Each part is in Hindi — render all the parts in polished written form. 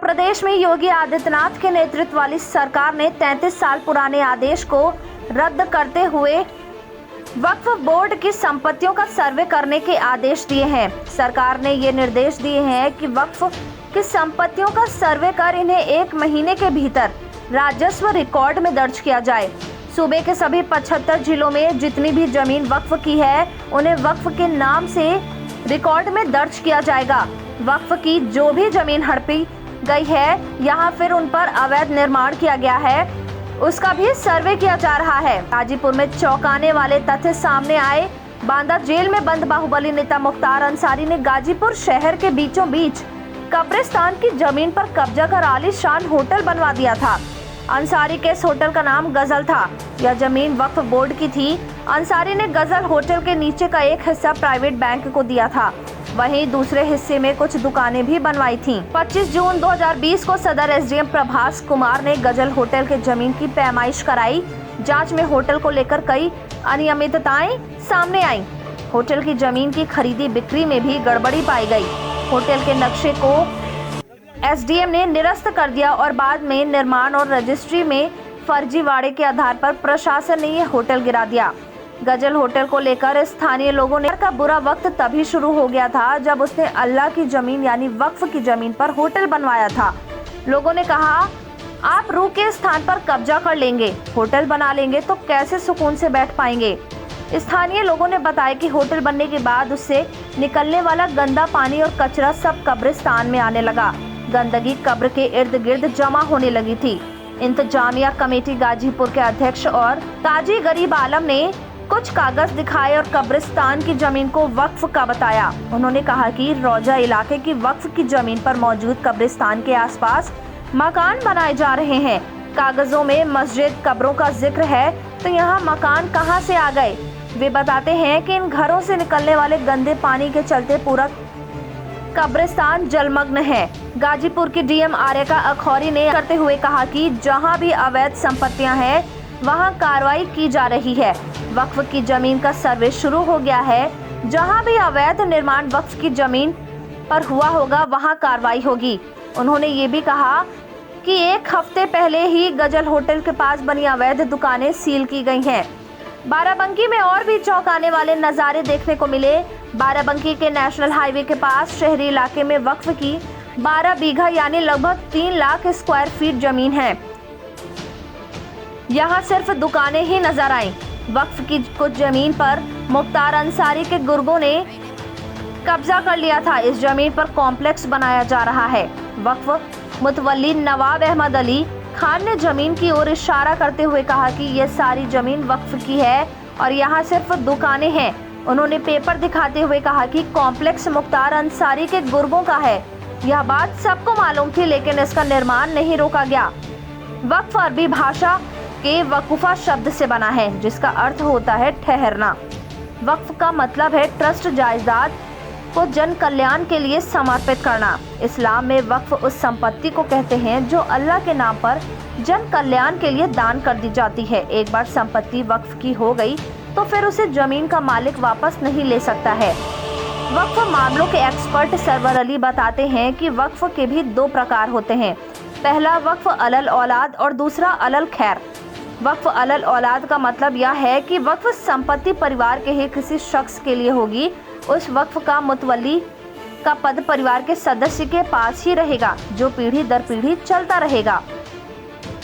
प्रदेश में योगी आदित्यनाथ के नेतृत्व वाली सरकार ने 33 साल पुराने आदेश को रद्द करते हुए वक्फ बोर्ड की संपत्तियों का सर्वे करने के आदेश दिए हैं। सरकार ने ये निर्देश दिए हैं कि वक्फ की संपत्तियों का सर्वे कर इन्हें 1 महीने के भीतर राजस्व रिकॉर्ड में दर्ज किया जाए। सूबे के सभी 75 जिलों में जितनी भी जमीन वक्फ की है उन्हें वक्फ के नाम से रिकॉर्ड में दर्ज किया जाएगा। वक्फ की जो भी जमीन हड़पी गई है यहाँ फिर उन पर अवैध निर्माण किया गया है, उसका भी सर्वे किया जा रहा है। गाजीपुर में चौंकाने वाले तथ्य सामने आए। बांदा जेल में बंद बाहुबली नेता मुख्तार अंसारी ने गाजीपुर शहर के बीचों बीच कब्रिस्तान की जमीन पर कब्जा कर आलीशान होटल बनवा दिया था। अंसारी के इस होटल का नाम गजल था। यह जमीन वक्फ बोर्ड की थी। अंसारी ने गजल होटल के नीचे का एक हिस्सा प्राइवेट बैंक को दिया था, वहीं दूसरे हिस्से में कुछ दुकानें भी बनवाई थीं। 25 जून 2020 को सदर एसडीएम प्रभास कुमार ने गजल होटल के जमीन की पैमाइश कराई। जांच में होटल को लेकर कई अनियमितताएं सामने आईं। होटल की जमीन की खरीदी बिक्री में भी गड़बड़ी पाई गई। होटल के नक्शे को एसडीएम ने निरस्त कर दिया और बाद में निर्माण और रजिस्ट्री में फर्जीवाड़े के आधार पर प्रशासन ने ये होटल गिरा दिया। गजल होटल को लेकर स्थानीय लोगों ने का बुरा वक्त तभी शुरू हो गया था जब उसने अल्लाह की जमीन यानी वक्फ की जमीन पर होटल बनवाया था। लोगों ने कहा, आप रूह के स्थान पर कब्जा कर लेंगे, होटल बना लेंगे तो कैसे सुकून से बैठ पाएंगे। स्थानीय लोगों ने बताया कि होटल बनने के बाद उससे निकलने वाला गंदा पानी और कचरा सब कब्रिस्तान में आने लगा। गंदगी कब्र के इर्द गिर्द जमा होने लगी थी। इंतजामिया कमेटी गाजीपुर के अध्यक्ष और काजी गरीब आलम ने कुछ कागज दिखाए और कब्रिस्तान की जमीन को वक्फ का बताया। उन्होंने कहा कि रौजा इलाके की वक्फ की जमीन पर मौजूद कब्रिस्तान के आसपास मकान बनाए जा रहे हैं। कागजों में मस्जिद कब्रों का जिक्र है, तो यहाँ मकान कहाँ से आ गए। वे बताते हैं कि इन घरों से निकलने वाले गंदे पानी के चलते पूरा कब्रिस्तान जलमग्न है। गाजीपुर की डीएम आर्यका अखौरी ने करते हुए कहा कि जहां भी अवैध संपत्तियां हैं वहां कार्रवाई की जा रही है। वक्फ की जमीन का सर्वे शुरू हो गया है। जहां भी अवैध निर्माण वक्फ की जमीन पर हुआ होगा वहां कार्रवाई होगी। उन्होंने ये भी कहा कि 1 हफ्ते पहले ही गजल होटल के पास बनी अवैध दुकानें सील की गई हैं। बाराबंकी में और भी चौंकाने वाले नज़ारे देखने को मिले। बाराबंकी के नेशनल हाईवे के पास शहरी इलाके में वक्फ की 12 बीघा यानी लगभग 3 लाख स्क्वायर फीट जमीन है। यहाँ सिर्फ दुकानें ही नजर आईं। वक्फ की कुछ जमीन पर मुख्तार अंसारी के गुर्गों ने कब्जा कर लिया था। इस जमीन पर कॉम्प्लेक्स बनाया जा रहा है। वक्फ मुतवल्ली नवाब अहमद अली खान ने जमीन की ओर इशारा करते हुए कहा कि यह सारी जमीन वक्फ की है और यहाँ सिर्फ दुकानें हैं। उन्होंने पेपर दिखाते हुए कहा कि कॉम्प्लेक्स मुख्तार अंसारी के गुर्गों का है। यह बात सबको मालूम थी, लेकिन इसका निर्माण नहीं रोका गया। वक्फ अरबी भाषा के वकूफा शब्द से बना है, जिसका अर्थ होता है ठहरना। वक्फ का मतलब है ट्रस्ट, जायदाद को जन कल्याण के लिए समर्पित करना। इस्लाम में वक्फ उस संपत्ति को कहते हैं जो अल्लाह के नाम पर जन कल्याण के लिए दान कर दी जाती है। एक बार संपत्ति वक्फ की हो गई तो फिर उसे जमीन का मालिक वापस नहीं ले सकता है। वक्फ मामलों के एक्सपर्ट सरवर अली बताते हैं कि वक्फ के भी 2 प्रकार होते हैं। पहला वक्फ अलल औलाद और दूसरा अलल खैर। वक्फ अलल औलाद का मतलब यह है कि वक्फ संपत्ति परिवार के ही किसी शख्स के लिए होगी। उस वक्फ का मुतवल्ली का पद परिवार के सदस्य के पास ही रहेगा, जो पीढ़ी दर पीढ़ी चलता रहेगा।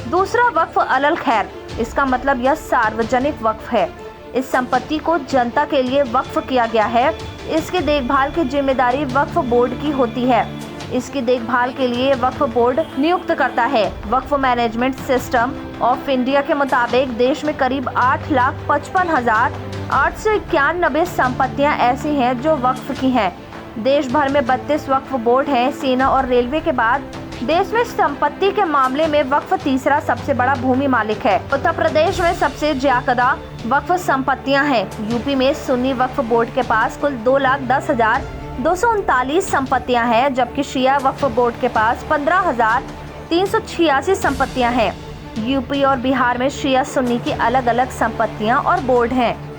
दूसरा वक्फ अलल खैर, इसका मतलब यह सार्वजनिक वक्फ है। इस संपत्ति को जनता के लिए वक्फ किया गया है। इसकी देखभाल की जिम्मेदारी वक्फ बोर्ड की होती है। इसकी देखभाल के लिए वक्फ बोर्ड नियुक्त करता है। वक्फ मैनेजमेंट सिस्टम ऑफ इंडिया के मुताबिक देश में करीब 8,55,891 संपत्तियां ऐसी हैं जो वक्फ की हैं। देश भर में 32 वक्फ बोर्ड हैं। सेना और रेलवे के बाद देश में संपत्ति के मामले में वक्फ तीसरा सबसे बड़ा भूमि मालिक है। उत्तर प्रदेश में सबसे ज्यादा वक्फ संपत्तियां हैं। यूपी में सुन्नी वक्फ बोर्ड के पास कुल 2,10,239 संपत्तियां हैं, जबकि शिया वक्फ बोर्ड के पास 15,386 संपत्तियां हैं। यूपी और बिहार में शिया सुन्नी की अलग अलग संपत्तियां और बोर्ड हैं।